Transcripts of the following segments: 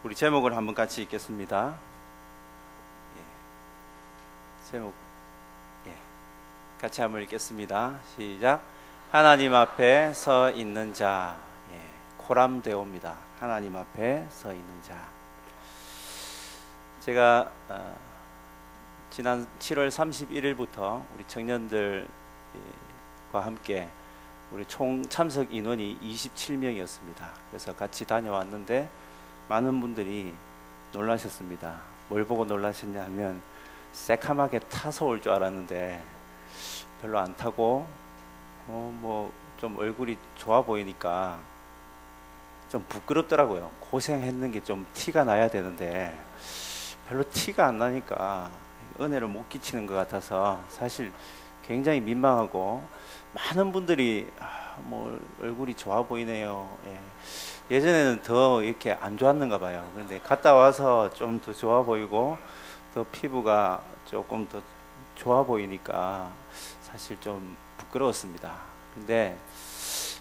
우리 제목을 한번 같이 읽겠습니다. 제목 같이 한번 읽겠습니다. 시작. 하나님 앞에 서 있는 자. 코람데오입니다. 하나님 앞에 서 있는 자. 제가 지난 7월 31일부터 우리 청년들과 함께 우리 총 참석 인원이 27명이었습니다. 그래서 같이 다녀왔는데 많은 분들이 놀라셨습니다. 뭘 보고 놀라셨냐 하면 새카맣게 타서 올 줄 알았는데 별로 안 타고 뭐 좀 얼굴이 좋아 보이니까 좀 부끄럽더라고요. 고생했는 게 좀 티가 나야 되는데 별로 티가 안 나니까 은혜를 못 끼치는 것 같아서 사실 굉장히 민망하고, 많은 분들이 뭐 얼굴이 좋아 보이네요. 예전에는 더 이렇게 안 좋았는가 봐요. 그런데 갔다 와서 좀 더 좋아 보이고 더 피부가 조금 더 좋아 보이니까 사실 좀 부끄러웠습니다. 근데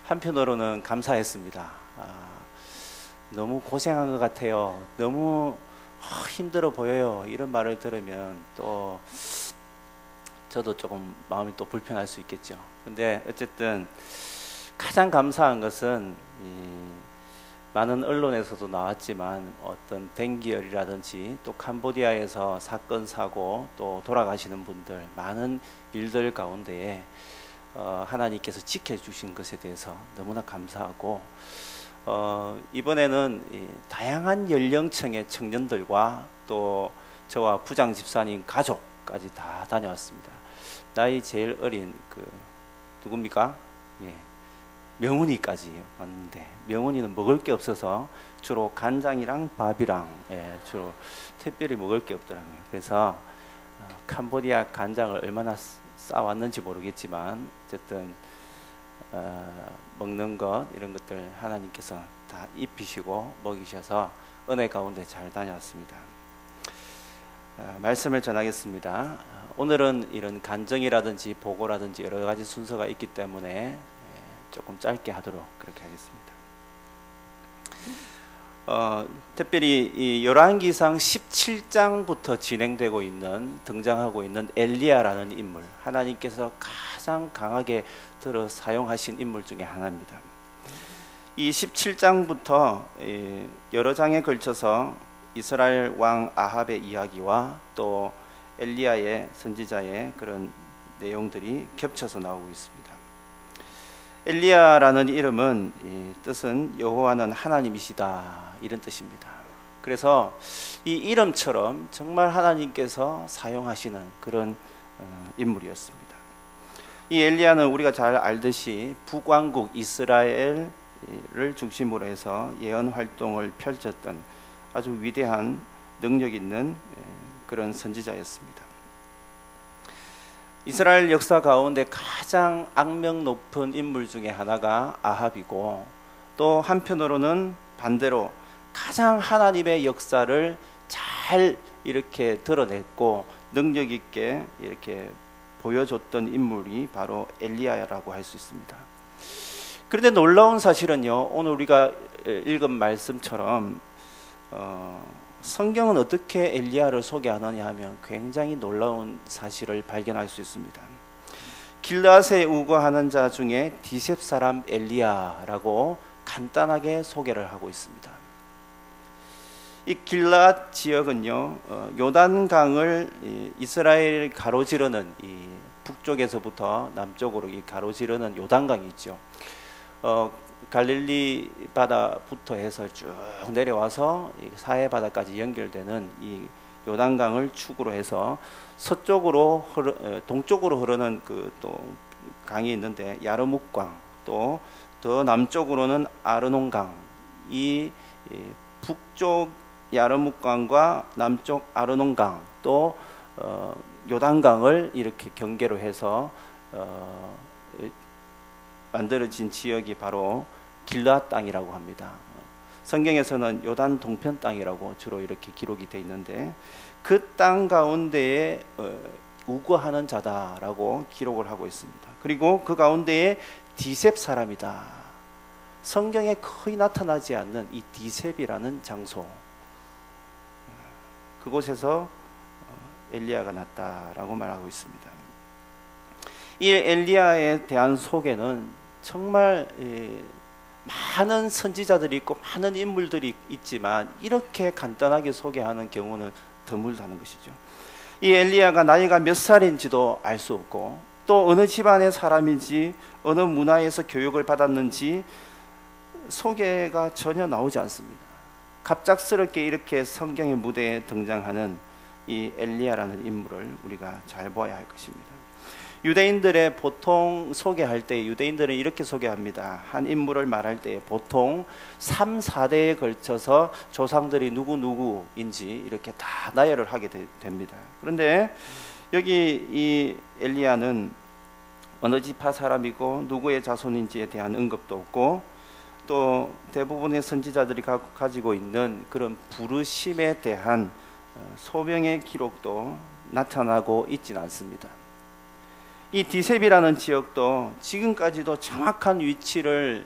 한편으로는 감사했습니다. 너무 고생한 것 같아요. 너무 힘들어 보여요. 이런 말을 들으면 또 저도 조금 마음이 또 불편할 수 있겠죠. 근데 어쨌든 가장 감사한 것은 많은 언론에서도 나왔지만 어떤 댕기열이라든지 또 캄보디아에서 사건 사고 또 돌아가시는 분들, 많은 일들 가운데에 하나님께서 지켜주신 것에 대해서 너무나 감사하고, 이번에는 다양한 연령층의 청년들과 또 저와 부장 집사님 가족까지 다 다녀왔습니다. 나이 제일 어린 누굽니까? 명훈이까지 왔는데, 명훈이는 먹을 게 없어서 주로 간장이랑 밥이랑 주로 특별히 먹을 게 없더라고요. 그래서 캄보디아 간장을 얼마나 싸왔는지 모르겠지만 어쨌든 먹는 것 이런 것들 하나님께서 다 입히시고 먹이셔서 은혜 가운데 잘 다녀왔습니다. 말씀을 전하겠습니다. 오늘은 이런 간증이라든지 보고라든지 여러 가지 순서가 있기 때문에 조금 짧게 하도록 그렇게 하겠습니다. 특별히 이 열왕기상 17장부터 진행되고 있는, 등장하고 있는 엘리야라는 인물, 하나님께서 가장 강하게 들어 사용하신 인물 중에 하나입니다. 이 17장부터 여러 장에 걸쳐서 이스라엘 왕 아합의 이야기와 또 엘리야의 선지자의 그런 내용들이 겹쳐서 나오고 있습니다. 엘리야라는 이름은 뜻은 여호와는 하나님이시다, 이런 뜻입니다. 그래서 이 이름처럼 정말 하나님께서 사용하시는 그런 인물이었습니다. 이 엘리야는 우리가 잘 알듯이 북왕국 이스라엘을 중심으로 해서 예언 활동을 펼쳤던 아주 위대한 능력 있는 그런 선지자였습니다. 이스라엘 역사 가운데 가장 악명 높은 인물 중에 하나가 아합이고, 또 한편으로는 반대로 가장 하나님의 역사를 잘 이렇게 드러냈고 능력 있게 이렇게 보여줬던 인물이 바로 엘리야라고 할 수 있습니다. 그런데 놀라운 사실은요, 오늘 우리가 읽은 말씀처럼 성경은 어떻게 엘리야를 소개하느냐 하면 굉장히 놀라운 사실을 발견할 수 있습니다. 길르앗에 우거하는 자 중에 디셉 사람 엘리야라고 간단하게 소개를 하고 있습니다. 이 길르앗 지역은요, 요단강을 이스라엘 가로지르는 이 북쪽에서부터 남쪽으로 이 가로지르는 요단강이 있죠. 갈릴리 바다부터 해서 쭉 내려와서 사해 바다까지 연결되는 이 요단강을 축으로 해서 서쪽으로 동쪽으로 흐르는 또 강이 있는데 야르묵강, 또 더 남쪽으로는 아르논강, 이 북쪽 야르묵강과 남쪽 아르논강, 또 요단강을 이렇게 경계로 해서 만들어진 지역이 바로 길르앗 땅이라고 합니다. 성경에서는 요단 동편 땅이라고 주로 이렇게 기록이 되어 있는데, 그 땅 가운데에 우거하는 자다라고 기록을 하고 있습니다. 그리고 그 가운데에 디셉 사람이다. 성경에 거의 나타나지 않는 이 디셉이라는 장소, 그곳에서 엘리야가 났다라고 말하고 있습니다. 이 엘리야에 대한 소개는 정말 많은 선지자들이 있고 많은 인물들이 있지만 이렇게 간단하게 소개하는 경우는 드물다는 것이죠. 이 엘리야가 나이가 몇 살인지도 알 수 없고 또 어느 집안의 사람인지 어느 문화에서 교육을 받았는지 소개가 전혀 나오지 않습니다. 갑작스럽게 이렇게 성경의 무대에 등장하는 이 엘리야라는 인물을 우리가 잘 보아야 할 것입니다. 유대인들의 보통 소개할 때 유대인들은 이렇게 소개합니다. 한 인물을 말할 때 보통 3, 4대에 걸쳐서 조상들이 누구인지 이렇게 다 나열을 하게 됩니다. 그런데 여기 이 엘리야는 어느 지파 사람이고 누구의 자손인지에 대한 언급도 없고 또 대부분의 선지자들이 가지고 있는 그런 부르심에 대한 소명의 기록도 나타나고 있지는 않습니다. 이 디셉이라는 지역도 지금까지도 정확한 위치를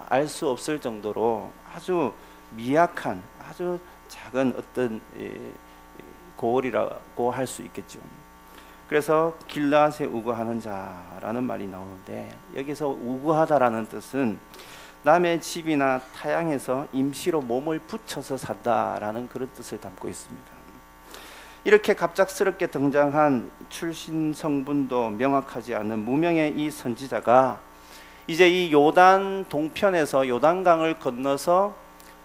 알 수 없을 정도로 아주 미약한 아주 작은 어떤 고을이라고 할 수 있겠죠. 그래서 길앗에 우거하는 자라는 말이 나오는데 여기서 우거하다라는 뜻은 남의 집이나 타양에서 임시로 몸을 붙여서 산다라는 그런 뜻을 담고 있습니다. 이렇게 갑작스럽게 등장한 출신 성분도 명확하지 않은 무명의 이 선지자가 이제 이 요단 동편에서 요단강을 건너서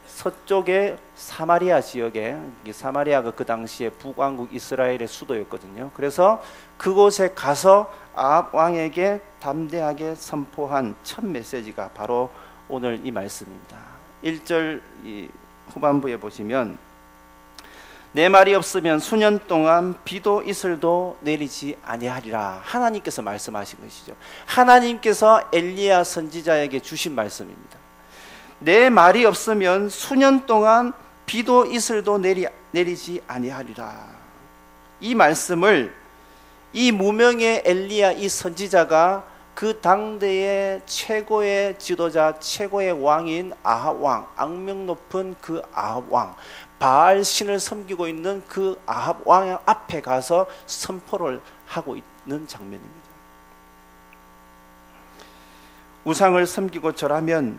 서쪽의 사마리아 지역에, 사마리아가 그 당시에 북왕국 이스라엘의 수도였거든요. 그래서 그곳에 가서 아합 왕에게 담대하게 선포한 첫 메시지가 바로 오늘 이 말씀입니다. 1절 이 후반부에 보시면 내 말이 없으면 수년 동안 비도 이슬도 내리지 아니하리라. 하나님께서 말씀하신 것이죠. 하나님께서 엘리야 선지자에게 주신 말씀입니다. 내 말이 없으면 수년 동안 비도 이슬도 내리지 아니하리라. 이 말씀을 이 무명의 엘리야 이 선지자가 그 당대의 최고의 지도자, 최고의 왕인 아합 왕, 악명 높은 그 아합 왕, 바알 신을 섬기고 있는 그 아합 왕 앞에 가서 선포를 하고 있는 장면입니다. 우상을 섬기고 절하면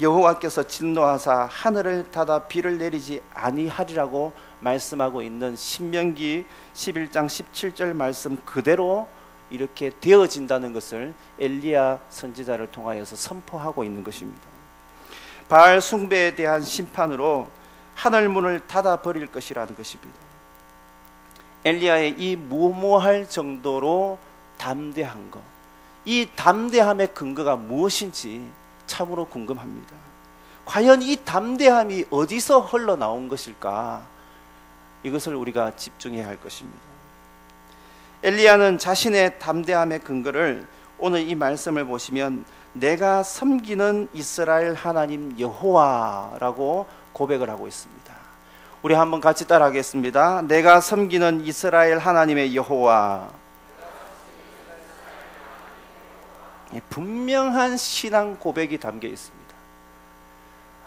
여호와께서 진노하사 하늘을 닫아 비를 내리지 아니하리라고 말씀하고 있는 신명기 11장 17절 말씀 그대로 이렇게 되어진다는 것을 엘리야 선지자를 통하여서 선포하고 있는 것입니다. 바알 숭배에 대한 심판으로 하늘 문을 닫아 버릴 것이라는 것입니다. 엘리야의 이 무모할 정도로 담대한 것, 이 담대함의 근거가 무엇인지 참으로 궁금합니다. 과연 이 담대함이 어디서 흘러나온 것일까? 이것을 우리가 집중해야 할 것입니다. 엘리야는 자신의 담대함의 근거를 오늘 이 말씀을 보시면 내가 섬기는 이스라엘 하나님 여호와라고 고백을 하고 있습니다. 우리 한번 같이 따라하겠습니다. 내가 섬기는 이스라엘 하나님의 여호와. 분명한 신앙 고백이 담겨 있습니다.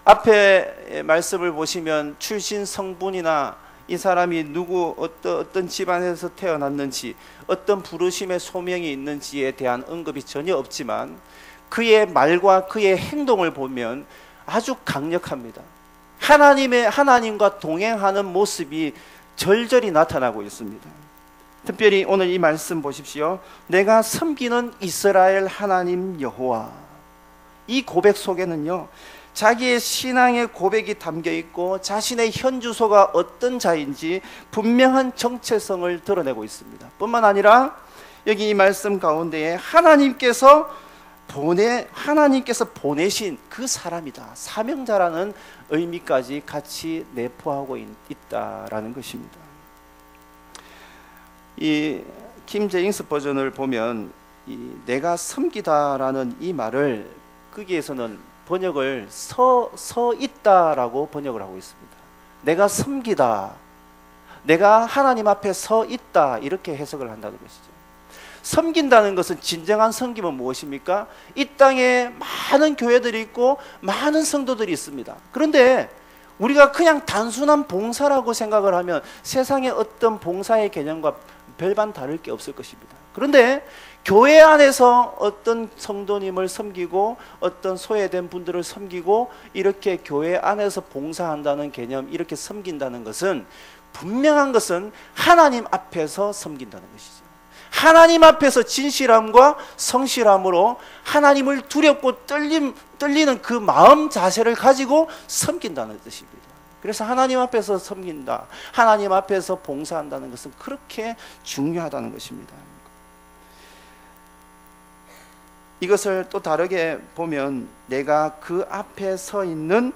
앞에 말씀을 보시면 출신 성분이나 이 사람이 어떤 집안에서 태어났는지 어떤 부르심의 소명이 있는지에 대한 언급이 전혀 없지만 그의 말과 그의 행동을 보면 아주 강력합니다. 하나님과 동행하는 모습이 절절히 나타나고 있습니다. 특별히 오늘 이 말씀 보십시오. 내가 섬기는 이스라엘 하나님 여호와. 이 고백 속에는요 자기의 신앙의 고백이 담겨 있고 자신의 현 주소가 어떤 자인지 분명한 정체성을 드러내고 있습니다. 뿐만 아니라 여기 이 말씀 가운데에 하나님께서 보내신 그 사람이다, 사명자라는 의미까지 같이 내포하고 있다라는 것입니다. 이 킹 제임스 버전을 보면 이 내가 섬기다라는 이 말을 거기에서는 번역을 서 있다라고 번역을 하고 있습니다. 내가 섬기다, 내가 하나님 앞에 서 있다, 이렇게 해석을 한다는 것이죠. 섬긴다는 것은 진정한 섬김은 무엇입니까? 이 땅에 많은 교회들이 있고 많은 성도들이 있습니다. 그런데 우리가 그냥 단순한 봉사라고 생각을 하면 세상의 어떤 봉사의 개념과 별반 다를 게 없을 것입니다. 그런데 교회 안에서 어떤 성도님을 섬기고 어떤 소외된 분들을 섬기고 이렇게 교회 안에서 봉사한다는 개념, 이렇게 섬긴다는 것은 분명한 것은 하나님 앞에서 섬긴다는 것이죠. 하나님 앞에서 진실함과 성실함으로 하나님을 두렵고 떨리는 그 마음 자세를 가지고 섬긴다는 뜻입니다. 그래서 하나님 앞에서 섬긴다, 하나님 앞에서 봉사한다는 것은 그렇게 중요하다는 것입니다. 이것을 또 다르게 보면 내가 그 앞에 서 있는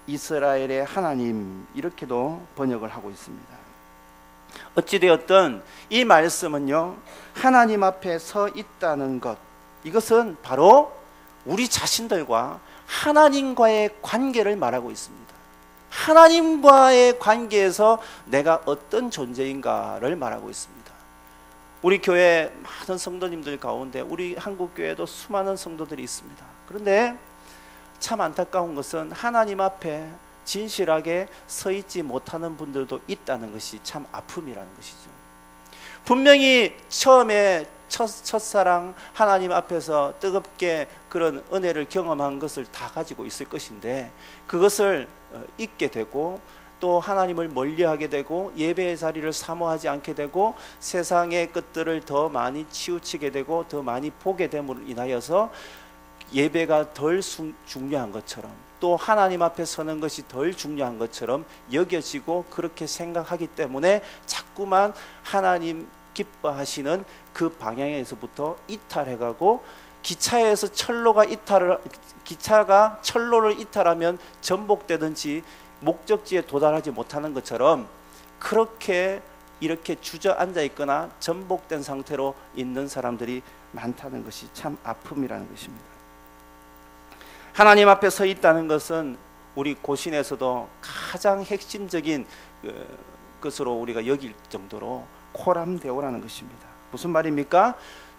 이스라엘의 하나님, 이렇게도 번역을 하고 있습니다. 어찌되었든 이 말씀은요, 하나님 앞에 서 있다는 것, 이것은 바로 우리 자신들과 하나님과의 관계를 말하고 있습니다. 하나님과의 관계에서 내가 어떤 존재인가를 말하고 있습니다. 우리 교회 많은 성도님들 가운데 우리 한국교회도 수많은 성도들이 있습니다. 그런데 참 안타까운 것은 하나님 앞에 진실하게 서 있지 못하는 분들도 있다는 것이 참 아픔이라는 것이죠. 분명히 처음에 첫사랑 하나님 앞에서 뜨겁게 그런 은혜를 경험한 것을 다 가지고 있을 것인데, 그것을 잊게 되고 또 하나님을 멀리하게 되고 예배의 자리를 사모하지 않게 되고 세상의 것들을 더 많이 치우치게 되고 더 많이 보게 됨으로 인하여서 예배가 덜 중요한 것처럼, 또 하나님 앞에 서는 것이 덜 중요한 것처럼 여겨지고 그렇게 생각하기 때문에 자꾸만 하나님 기뻐하시는 그 방향에서부터 이탈해가고, 기차에서 기차가 철로를 이탈하면 전복되든지 목적지에 도달하지 못하는 것처럼 그렇게 이렇게 주저앉아 있거나 전복된 상태로 있는 사람들이 많다는 것이 참 아픔이라는 것입니다. 하나님 앞에 서 있다는 것은 우리 고신에서도 가장 핵심적인 것으로 우리가 여길 정도로 코람데오라는 것입니다. 무슨 말입니까?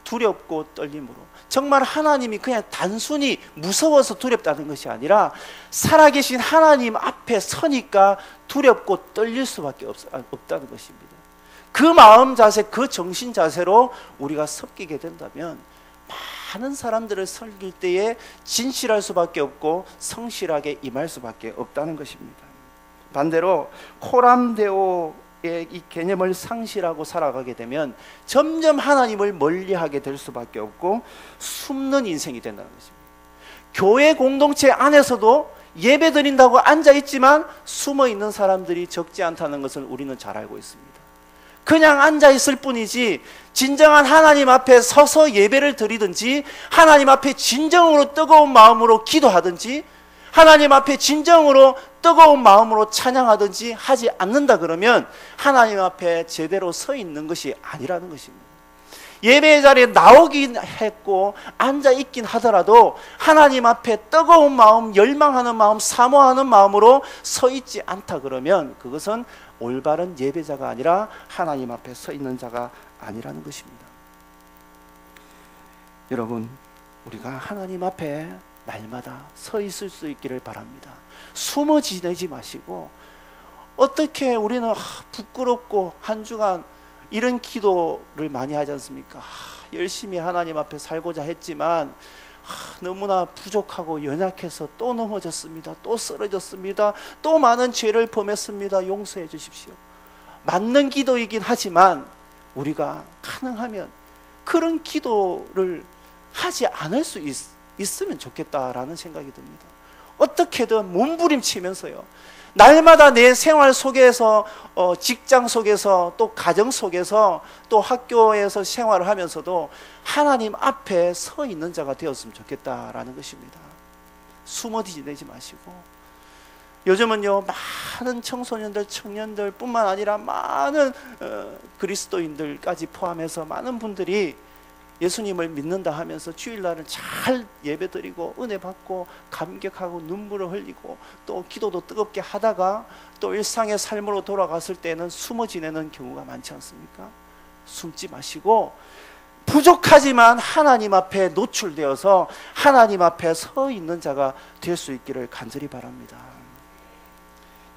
두렵고 떨림으로. 정말 하나님이 그냥 단순히 무서워서 두렵다는 것이 아니라 살아계신 하나님 앞에 서니까 두렵고 떨릴 수밖에 없다는 것입니다. 그 마음 자세, 그 정신 자세로 우리가 섞이게 된다면 많은 사람들을 섬길 때에 진실할 수밖에 없고 성실하게 임할 수밖에 없다는 것입니다. 반대로 코람데오의 이 개념을 상실하고 살아가게 되면 점점 하나님을 멀리하게 될 수밖에 없고 숨는 인생이 된다는 것입니다. 교회 공동체 안에서도 예배 드린다고 앉아있지만 숨어있는 사람들이 적지 않다는 것을 우리는 잘 알고 있습니다. 그냥 앉아있을 뿐이지 진정한 하나님 앞에 서서 예배를 드리든지 하나님 앞에 진정으로 뜨거운 마음으로 기도하든지 하나님 앞에 진정으로 뜨거운 마음으로 찬양하든지 하지 않는다 그러면 하나님 앞에 제대로 서 있는 것이 아니라는 것입니다. 예배의 자리에 나오긴 했고 앉아 있긴 하더라도 하나님 앞에 뜨거운 마음, 열망하는 마음, 사모하는 마음으로 서 있지 않다 그러면 그것은 올바른 예배자가 아니라 하나님 앞에 서 있는 자가 아니라는 것입니다. 여러분, 우리가 하나님 앞에 날마다 서 있을 수 있기를 바랍니다. 숨어 지내지 마시고, 어떻게 우리는 부끄럽고 한 주간 이런 기도를 많이 하지 않습니까? 열심히 하나님 앞에 살고자 했지만 너무나 부족하고 연약해서 또 넘어졌습니다. 또 쓰러졌습니다. 또 많은 죄를 범했습니다. 용서해 주십시오. 맞는 기도이긴 하지만 우리가 가능하면 그런 기도를 하지 않을 수 있으면 좋겠다라는 생각이 듭니다. 어떻게든 몸부림치면서요, 날마다 내 생활 속에서 직장 속에서 또 가정 속에서 또 학교에서 생활을 하면서도 하나님 앞에 서 있는 자가 되었으면 좋겠다라는 것입니다. 숨어 지내지 마시고, 요즘은요 많은 청소년들, 청년들 뿐만 아니라 많은 그리스도인들까지 포함해서 많은 분들이 예수님을 믿는다 하면서 주일날은 잘 예배드리고 은혜 받고 감격하고 눈물을 흘리고 또 기도도 뜨겁게 하다가 또 일상의 삶으로 돌아갔을 때는 숨어 지내는 경우가 많지 않습니까? 숨지 마시고 부족하지만 하나님 앞에 노출되어서 하나님 앞에 서 있는 자가 될 수 있기를 간절히 바랍니다.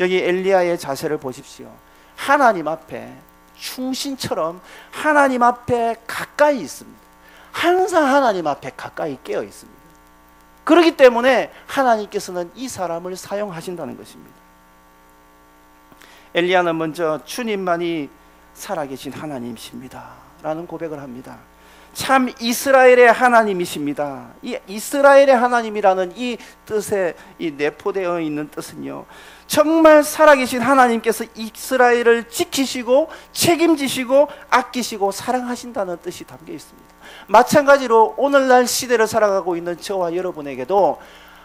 여기 엘리야의 자세를 보십시오. 하나님 앞에 충신처럼 하나님 앞에 가까이 있습니다. 항상 하나님 앞에 가까이 깨어 있습니다. 그렇기 때문에 하나님께서는 이 사람을 사용하신다는 것입니다. 엘리야는 먼저 주님만이 살아계신 하나님이십니다 라는 고백을 합니다. 참 이스라엘의 하나님이십니다. 이 이스라엘의 하나님이라는 이 뜻에 이 내포되어 있는 뜻은요, 정말 살아계신 하나님께서 이스라엘을 지키시고 책임지시고 아끼시고 사랑하신다는 뜻이 담겨 있습니다. 마찬가지로 오늘날 시대를 살아가고 있는 저와 여러분에게도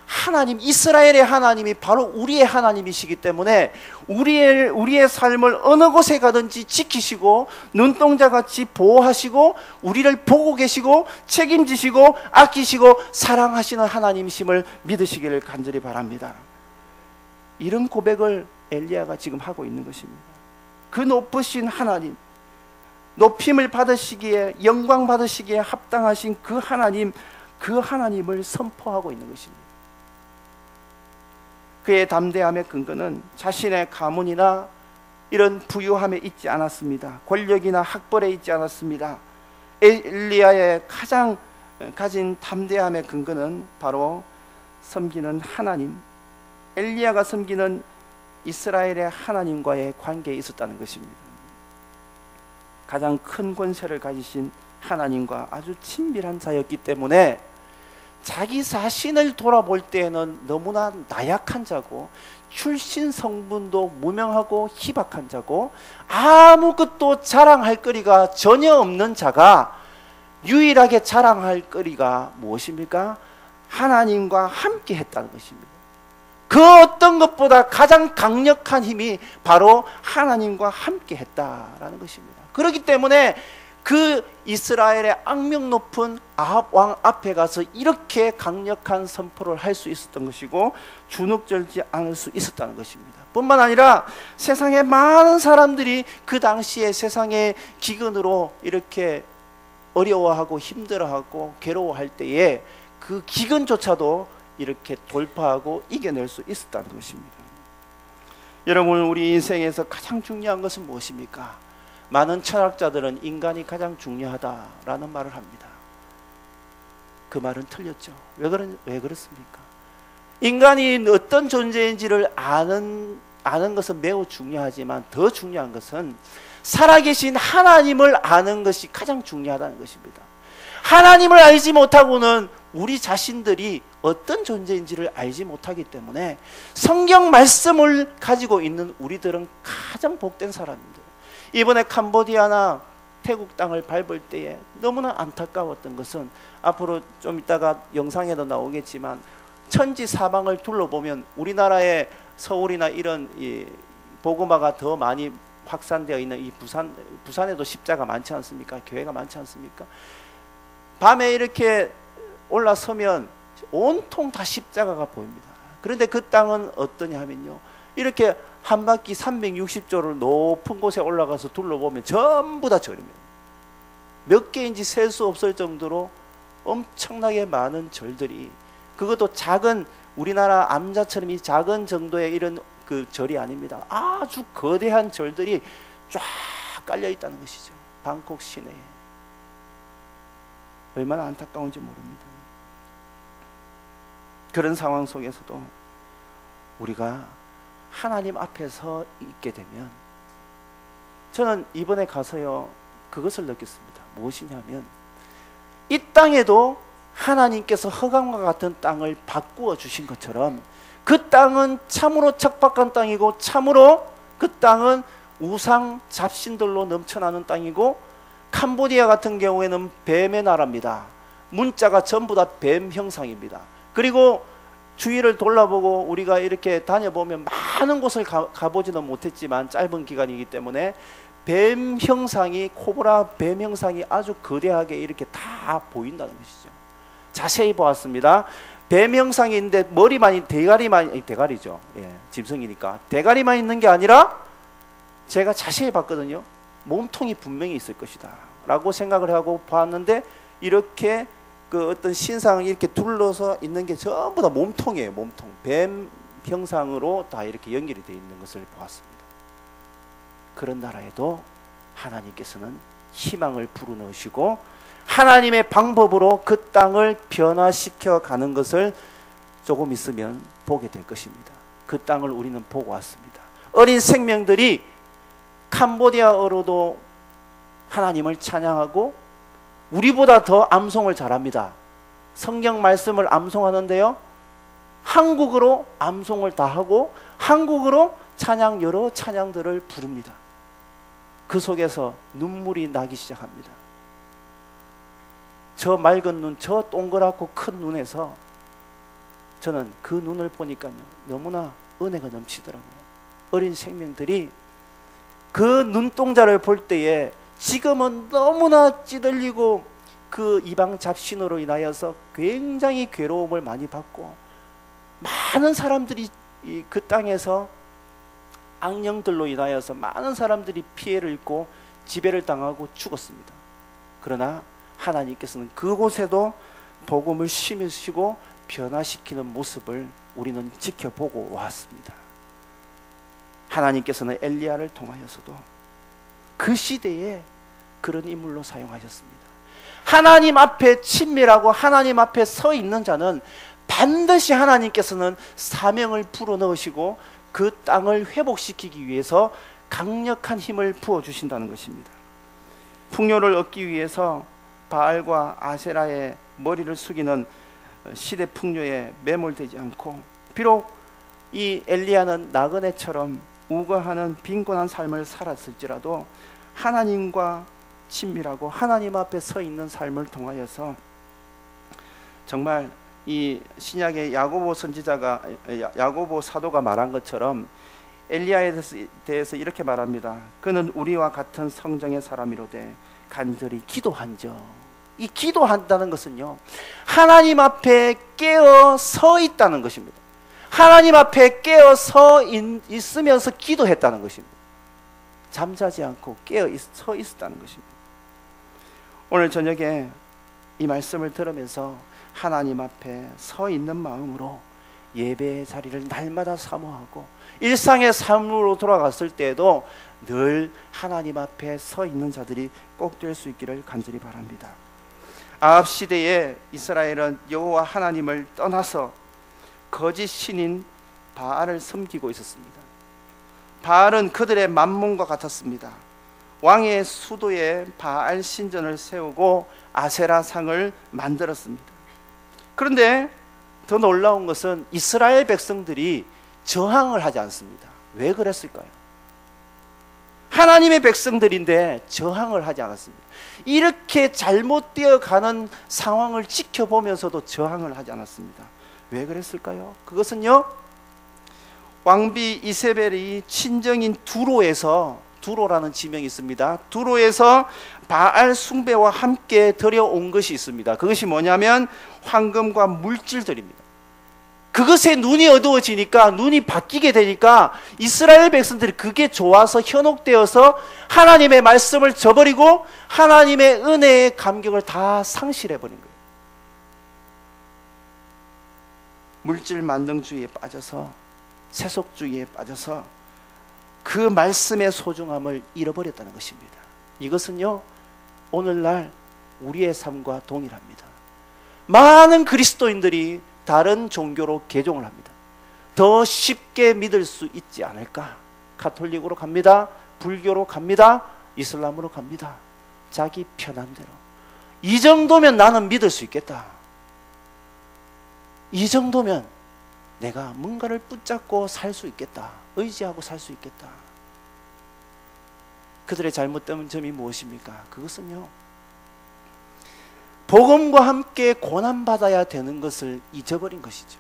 하나님, 이스라엘의 하나님이 바로 우리의 하나님이시기 때문에 우리의 삶을 어느 곳에 가든지 지키시고 눈동자같이 보호하시고 우리를 보고 계시고 책임지시고 아끼시고 사랑하시는 하나님이심을 믿으시기를 간절히 바랍니다. 이런 고백을 엘리야가 지금 하고 있는 것입니다. 그 높으신 하나님, 높임을 받으시기에 영광 받으시기에 합당하신 그 하나님을 선포하고 있는 것입니다. 그의 담대함의 근거는 자신의 가문이나 이런 부유함에 있지 않았습니다. 권력이나 학벌에 있지 않았습니다. 엘리야의 가장 가진 담대함의 근거는 바로 섬기는 하나님, 엘리야가 섬기는 이스라엘의 하나님과의 관계에 있었다는 것입니다. 가장 큰 권세를 가지신 하나님과 아주 친밀한 자였기 때문에 자기 자신을 돌아볼 때에는 너무나 나약한 자고 출신 성분도 무명하고 희박한 자고 아무것도 자랑할 거리가 전혀 없는 자가 유일하게 자랑할 거리가 무엇입니까? 하나님과 함께 했다는 것입니다. 그 어떤 것보다 가장 강력한 힘이 바로 하나님과 함께 했다라는 것입니다. 그렇기 때문에 그 이스라엘의 악명 높은 아합 왕 앞에 가서 이렇게 강력한 선포를 할 수 있었던 것이고 주눅들지 않을 수 있었다는 것입니다. 뿐만 아니라 세상의 많은 사람들이 그 당시에 세상의 기근으로 이렇게 어려워하고 힘들어하고 괴로워할 때에 그 기근조차도 이렇게 돌파하고 이겨낼 수 있었다는 것입니다. 여러분, 우리 인생에서 가장 중요한 것은 무엇입니까? 많은 철학자들은 인간이 가장 중요하다라는 말을 합니다. 그 말은 틀렸죠. 왜 그렇습니까? 인간이 어떤 존재인지를 아는 것은 매우 중요하지만 더 중요한 것은 살아계신 하나님을 아는 것이 가장 중요하다는 것입니다. 하나님을 알지 못하고는 우리 자신들이 어떤 존재인지를 알지 못하기 때문에 성경 말씀을 가지고 있는 우리들은 가장 복된 사람입니다. 이번에 캄보디아나 태국 땅을 밟을 때에 너무나 안타까웠던 것은 앞으로 좀 이따가 영상에도 나오겠지만 천지 사방을 둘러보면 우리나라의 서울이나 이런 이 복음화가 더 많이 확산되어 있는 이 부산에도 십자가 많지 않습니까? 교회가 많지 않습니까? 밤에 이렇게 올라서면 온통 다 십자가가 보입니다. 그런데 그 땅은 어떠냐 하면요, 이렇게 한 바퀴 360도를 높은 곳에 올라가서 둘러보면 전부 다 절입니다. 몇 개인지 셀 수 없을 정도로 엄청나게 많은 절들이, 그것도 작은 우리나라 암자처럼 이 작은 정도의 이런 그 절이 아닙니다. 아주 거대한 절들이 쫙 깔려 있다는 것이죠. 방콕 시내에. 얼마나 안타까운지 모릅니다. 그런 상황 속에서도 우리가 하나님 앞에 서 있게 되면, 저는 이번에 가서요 그것을 느꼈습니다. 무엇이냐면 이 땅에도 하나님께서 허감과 같은 땅을 바꾸어 주신 것처럼 그 땅은 참으로 척박한 땅이고 참으로 그 땅은 우상 잡신들로 넘쳐나는 땅이고, 캄보디아 같은 경우에는 뱀의 나라입니다. 문자가 전부 다 뱀 형상입니다. 그리고 주위를 돌아보고 우리가 이렇게 다녀보면 많은 곳을 가보지는 못했지만 짧은 기간이기 때문에 뱀 형상이, 코브라 뱀 형상이 아주 거대하게 이렇게 다 보인다는 것이죠. 자세히 보았습니다. 뱀 형상이 있는데 머리만, 대가리죠. 예, 짐승이니까 대가리만 있는 게 아니라 제가 자세히 봤거든요. 몸통이 분명히 있을 것이다 라고 생각을 하고 봤는데, 이렇게 그 어떤 신상을 이렇게 둘러서 있는 게 전부 다 몸통이에요. 몸통. 뱀 형상으로 다 이렇게 연결이 되어 있는 것을 보았습니다. 그런 나라에도 하나님께서는 희망을 불어넣으시고 하나님의 방법으로 그 땅을 변화시켜 가는 것을 조금 있으면 보게 될 것입니다. 그 땅을 우리는 보고 왔습니다. 어린 생명들이 캄보디아어로도 하나님을 찬양하고 우리보다 더 암송을 잘합니다. 성경 말씀을 암송하는데요, 한국어로 암송을 다 하고 한국어로 여러 찬양들을 부릅니다. 그 속에서 눈물이 나기 시작합니다. 저 맑은 눈, 저 동그랗고 큰 눈에서 저는 그 눈을 보니까요, 너무나 은혜가 넘치더라고요. 어린 생명들이 그 눈동자를 볼 때에 지금은 너무나 찌들리고 그 이방 잡신으로 인하여서 굉장히 괴로움을 많이 받고 많은 사람들이 그 땅에서 악령들로 인하여서 많은 사람들이 피해를 입고 지배를 당하고 죽었습니다. 그러나 하나님께서는 그곳에도 복음을 심으시고 변화시키는 모습을 우리는 지켜보고 왔습니다. 하나님께서는 엘리야를 통하여서도 그 시대에 그런 인물로 사용하셨습니다. 하나님 앞에 친밀하고 하나님 앞에 서 있는 자는 반드시 하나님께서는 사명을 불어넣으시고 그 땅을 회복시키기 위해서 강력한 힘을 부어주신다는 것입니다. 풍요를 얻기 위해서 바알과 아세라의 머리를 숙이는 시대 풍요에 매몰되지 않고, 비록 이 엘리야는 나그네처럼 우거하는 빈곤한 삶을 살았을지라도 하나님과 친밀하고 하나님 앞에 서 있는 삶을 통하여서 정말 이 신약의 야고보 선지자가, 야고보 사도가 말한 것처럼 엘리야에 대해서 이렇게 말합니다. 그는 우리와 같은 성정의 사람이로되 간절히 기도한즉. 이 기도한다는 것은요, 하나님 앞에 깨어 서 있다는 것입니다. 하나님 앞에 깨어 서 있으면서 기도했다는 것입니다. 잠자지 않고 깨어 서 있었다는 것입니다. 오늘 저녁에 이 말씀을 들으면서 하나님 앞에 서 있는 마음으로 예배의 자리를 날마다 사모하고 일상의 삶으로 돌아갔을 때에도 늘 하나님 앞에 서 있는 자들이 꼭 될 수 있기를 간절히 바랍니다. 아합 시대에 이스라엘은 여호와 하나님을 떠나서 거짓 신인 바알을 섬기고 있었습니다. 바알은 그들의 만몬과 같았습니다. 왕의 수도에 바알 신전을 세우고 아세라 상을 만들었습니다. 그런데 더 놀라운 것은 이스라엘 백성들이 저항을 하지 않습니다. 왜 그랬을까요? 하나님의 백성들인데 저항을 하지 않았습니다. 이렇게 잘못되어 가는 상황을 지켜보면서도 저항을 하지 않았습니다. 왜 그랬을까요? 그것은요, 왕비 이세벨이 친정인 두로라는 지명이 있습니다. 두로에서 바알 숭배와 함께 들여온 것이 있습니다. 그것이 뭐냐면 황금과 물질들입니다. 그것에 눈이 어두워지니까, 눈이 바뀌게 되니까 이스라엘 백성들이 그게 좋아서 현혹되어서 하나님의 말씀을 저버리고 하나님의 은혜의 감격을 다 상실해버린 거예요. 물질 만능주의에 빠져서, 세속주의에 빠져서 그 말씀의 소중함을 잃어버렸다는 것입니다. 이것은요, 오늘날 우리의 삶과 동일합니다. 많은 그리스도인들이 다른 종교로 개종을 합니다. 더 쉽게 믿을 수 있지 않을까? 가톨릭으로 갑니다. 불교로 갑니다. 이슬람으로 갑니다. 자기 편한 대로. 이 정도면 나는 믿을 수 있겠다. 이 정도면 내가 뭔가를 붙잡고 살 수 있겠다. 의지하고 살 수 있겠다. 그들의 잘못된 점이 무엇입니까? 그것은요, 복음과 함께 고난받아야 되는 것을 잊어버린 것이죠.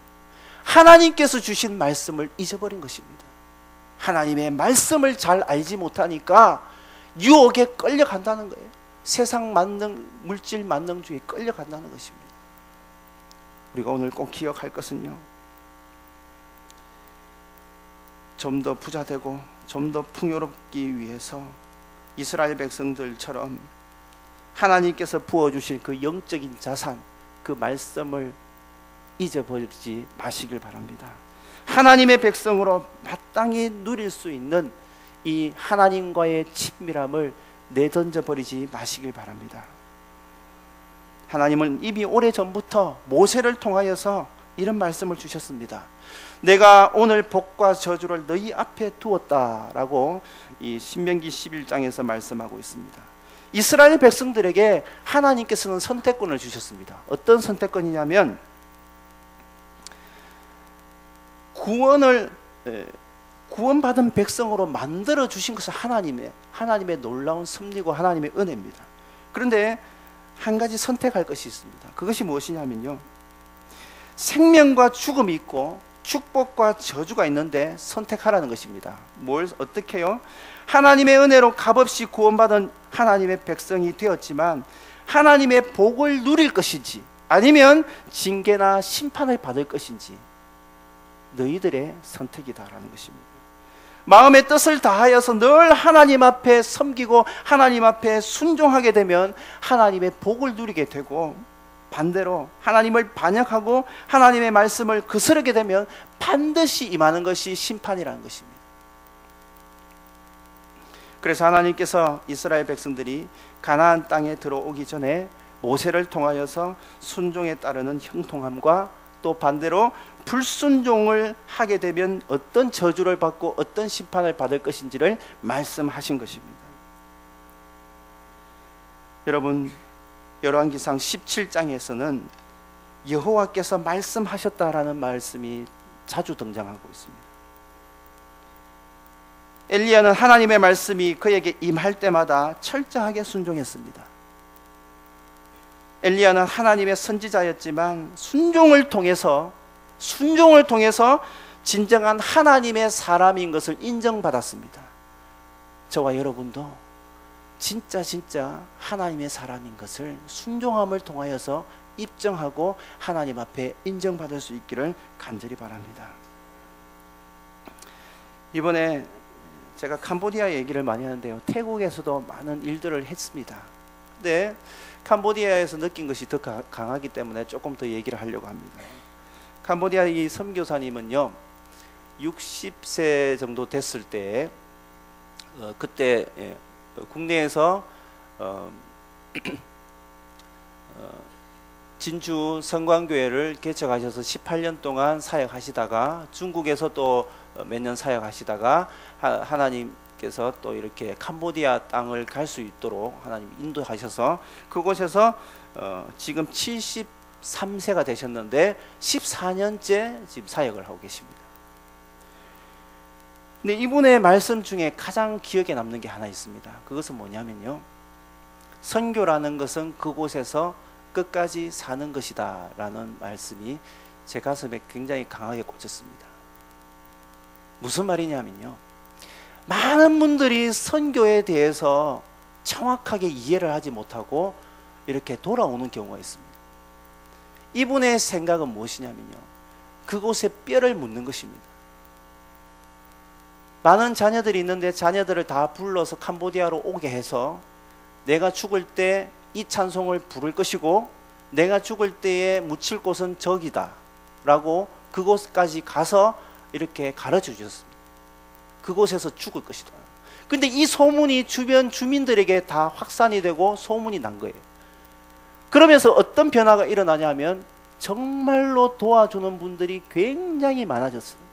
하나님께서 주신 말씀을 잊어버린 것입니다. 하나님의 말씀을 잘 알지 못하니까 유혹에 끌려간다는 거예요. 세상 만능, 물질 만능주의에 끌려간다는 것입니다. 우리가 오늘 꼭 기억할 것은요, 좀 더 부자되고 좀 더 풍요롭기 위해서 이스라엘 백성들처럼 하나님께서 부어주신 그 영적인 자산, 그 말씀을 잊어버리지 마시길 바랍니다. 하나님의 백성으로 마땅히 누릴 수 있는 이 하나님과의 친밀함을 내던져 버리지 마시길 바랍니다. 하나님은 이미 오래전부터 모세를 통하여서 이런 말씀을 주셨습니다. 내가 오늘 복과 저주를 너희 앞에 두었다라고 이 신명기 11장에서 말씀하고 있습니다. 이스라엘 백성들에게 하나님께서는 선택권을 주셨습니다. 어떤 선택권이냐면 구원받은 백성으로 만들어 주신 것은 하나님의 놀라운 섭리고 하나님의 은혜입니다. 그런데 한 가지 선택할 것이 있습니다. 그것이 무엇이냐면요, 생명과 죽음이 있고 축복과 저주가 있는데 선택하라는 것입니다. 뭘 어떻게요? 하나님의 은혜로 값없이 구원받은 하나님의 백성이 되었지만 하나님의 복을 누릴 것인지 아니면 징계나 심판을 받을 것인지 너희들의 선택이다라는 것입니다. 마음의 뜻을 다하여서 늘 하나님 앞에 섬기고 하나님 앞에 순종하게 되면 하나님의 복을 누리게 되고, 반대로 하나님을 반역하고 하나님의 말씀을 거스르게 되면 반드시 임하는 것이 심판이라는 것입니다. 그래서 하나님께서 이스라엘 백성들이 가나안 땅에 들어오기 전에 모세를 통하여서 순종에 따르는 형통함과 또 반대로 불순종을 하게 되면 어떤 저주를 받고 어떤 심판을 받을 것인지를 말씀하신 것입니다. 여러분, 열왕기상 17장에서는 여호와께서 말씀하셨다라는 말씀이 자주 등장하고 있습니다. 엘리야는 하나님의 말씀이 그에게 임할 때마다 철저하게 순종했습니다. 엘리야는 하나님의 선지자였지만 순종을 통해서 진정한 하나님의 사람인 것을 인정받았습니다. 저와 여러분도 진짜 하나님의 사람인 것을 순종함을 통하여서 입증하고 하나님 앞에 인정받을 수 있기를 간절히 바랍니다. 이번에 제가 캄보디아 얘기를 많이 하는데요, 태국에서도 많은 일들을 했습니다. 근데 캄보디아에서 느낀 것이 더 강하기 때문에 조금 더 얘기를 하려고 합니다. 캄보디아 이 선교사님은요 60세 정도 됐을 때 그때 국내에서 진주 성광교회를 개척하셔서 18년 동안 사역하시다가 중국에서 또 몇 년 사역하시다가 하나님께서 또 이렇게 캄보디아 땅을 갈 수 있도록 하나님 인도하셔서 그곳에서 지금 73세가 되셨는데 14년째 지금 사역을 하고 계십니다. 근데 이분의 말씀 중에 가장 기억에 남는 게 하나 있습니다. 그것은 뭐냐면요, 선교라는 것은 그곳에서 끝까지 사는 것이다 라는 말씀이 제 가슴에 굉장히 강하게 꽂혔습니다. 무슨 말이냐면요, 많은 분들이 선교에 대해서 정확하게 이해를 하지 못하고 이렇게 돌아오는 경우가 있습니다. 이분의 생각은 무엇이냐면요, 그곳에 뼈를 묻는 것입니다. 많은 자녀들이 있는데 자녀들을 다 불러서 캄보디아로 오게 해서 내가 죽을 때 이 찬송을 부를 것이고 내가 죽을 때에 묻힐 곳은 저기다 라고 그곳까지 가서 이렇게 가르쳐 주셨습니다. 그곳에서 죽을 것이다. 근데 이 소문이 주변 주민들에게 다 확산이 되고 소문이 난 거예요. 그러면서 어떤 변화가 일어나냐면 정말로 도와주는 분들이 굉장히 많아졌어요.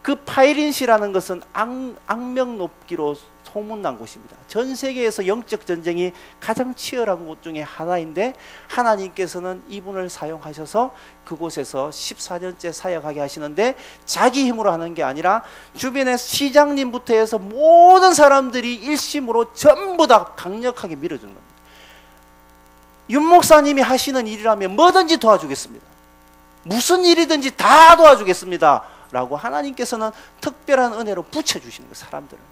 그 파이린시라는 것은 악명 높기로 소문난 곳입니다. 전 세계에서 영적 전쟁이 가장 치열한 곳 중에 하나인데 하나님께서는 이분을 사용하셔서 그곳에서 14년째 사역하게 하시는데 자기 힘으로 하는 게 아니라 주변의 시장님부터 해서 모든 사람들이 일심으로 전부 다 강력하게 밀어주는 겁니다. 윤 목사님이 하시는 일이라면 뭐든지 도와주겠습니다. 무슨 일이든지 다 도와주겠습니다 라고 하나님께서는 특별한 은혜로 붙여주시는 거예요, 사람들을.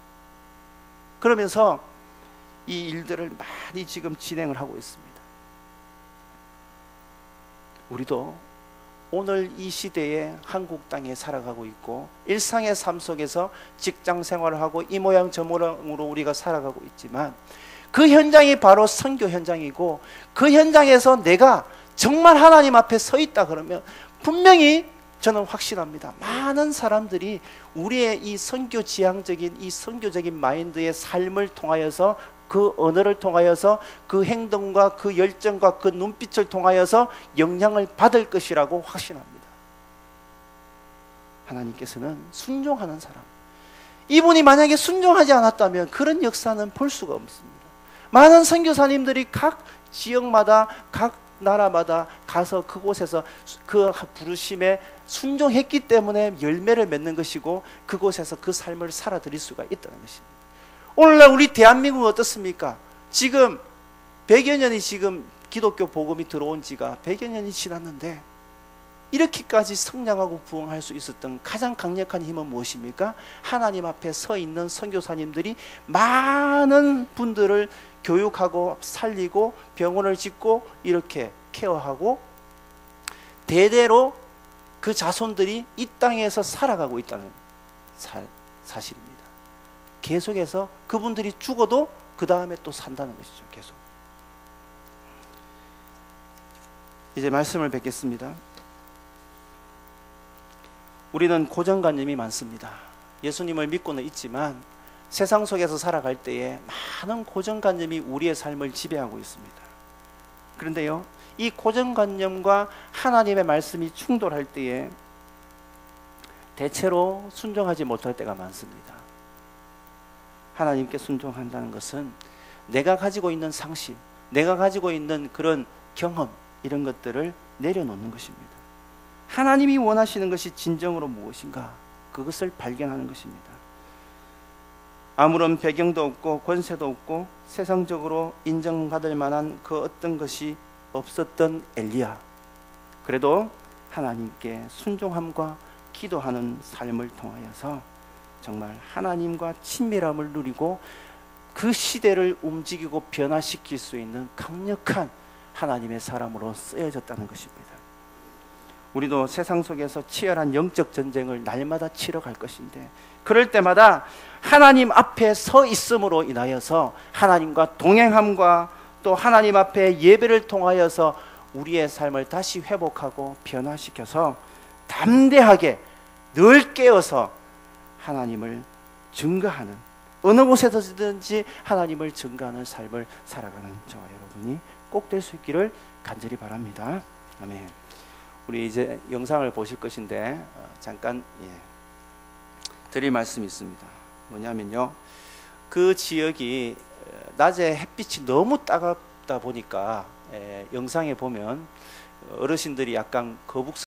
그러면서 이 일들을 많이 지금 진행을 하고 있습니다. 우리도 오늘 이 시대에 한국 땅에 살아가고 있고 일상의 삶 속에서 직장 생활을 하고 이 모양 저 모양으로 우리가 살아가고 있지만 그 현장이 바로 선교 현장이고 그 현장에서 내가 정말 하나님 앞에 서 있다 그러면 분명히 저는 확신합니다. 많은 사람들이 우리의 이 선교 지향적인 이 선교적인 마인드의 삶을 통하여서, 그 언어를 통하여서, 그 행동과 그 열정과 그 눈빛을 통하여서 영향을 받을 것이라고 확신합니다. 하나님께서는 순종하는 사람, 이분이 만약에 순종하지 않았다면 그런 역사는 볼 수가 없습니다. 많은 선교사님들이 각 지역마다, 각 나라마다 가서 그곳에서 그 부르심에 순종했기 때문에 열매를 맺는 것이고, 그곳에서 그 삶을 살아드릴 수가 있다는 것입니다. 오늘날 우리 대한민국은 어떻습니까? 지금 100여 년이 지금 기독교 복음이 들어온 지가 100여 년이 지났는데, 이렇게까지 성장하고 부흥할 수 있었던 가장 강력한 힘은 무엇입니까? 하나님 앞에 서 있는 선교사님들이 많은 분들을 교육하고 살리고 병원을 짓고 이렇게 케어하고 대대로 그 자손들이 이 땅에서 살아가고 있다는 사실입니다. 계속해서 그분들이 죽어도 그 다음에 또 산다는 것이죠. 계속. 이제 말씀을 뵙겠습니다. 우리는 고정관념이 많습니다. 예수님을 믿고는 있지만 세상 속에서 살아갈 때에 많은 고정관념이 우리의 삶을 지배하고 있습니다. 그런데요, 이 고정관념과 하나님의 말씀이 충돌할 때에 대체로 순종하지 못할 때가 많습니다. 하나님께 순종한다는 것은 내가 가지고 있는 상식, 내가 가지고 있는 그런 경험, 이런 것들을 내려놓는 것입니다. 하나님이 원하시는 것이 진정으로 무엇인가, 그것을 발견하는 것입니다. 아무런 배경도 없고 권세도 없고 세상적으로 인정받을 만한 그 어떤 것이 없었던 엘리야, 그래도 하나님께 순종함과 기도하는 삶을 통하여서 정말 하나님과 친밀함을 누리고 그 시대를 움직이고 변화시킬 수 있는 강력한 하나님의 사람으로 쓰여졌다는 것입니다. 우리도 세상 속에서 치열한 영적 전쟁을 날마다 치러갈 것인데, 그럴 때마다 하나님 앞에 서 있음으로 인하여서 하나님과 동행함과 또 하나님 앞에 예배를 통하여서 우리의 삶을 다시 회복하고 변화시켜서 담대하게 늘 깨어서 하나님을 증거하는, 어느 곳에서든지 하나님을 증거하는 삶을 살아가는 저와 여러분이 꼭 될 수 있기를 간절히 바랍니다. 아멘. 우리 이제 영상을 보실 것인데 잠깐 드릴 말씀이 있습니다. 뭐냐면요, 그 지역이 낮에 햇빛이 너무 따갑다 보니까 영상에 보면 어르신들이 약간 거북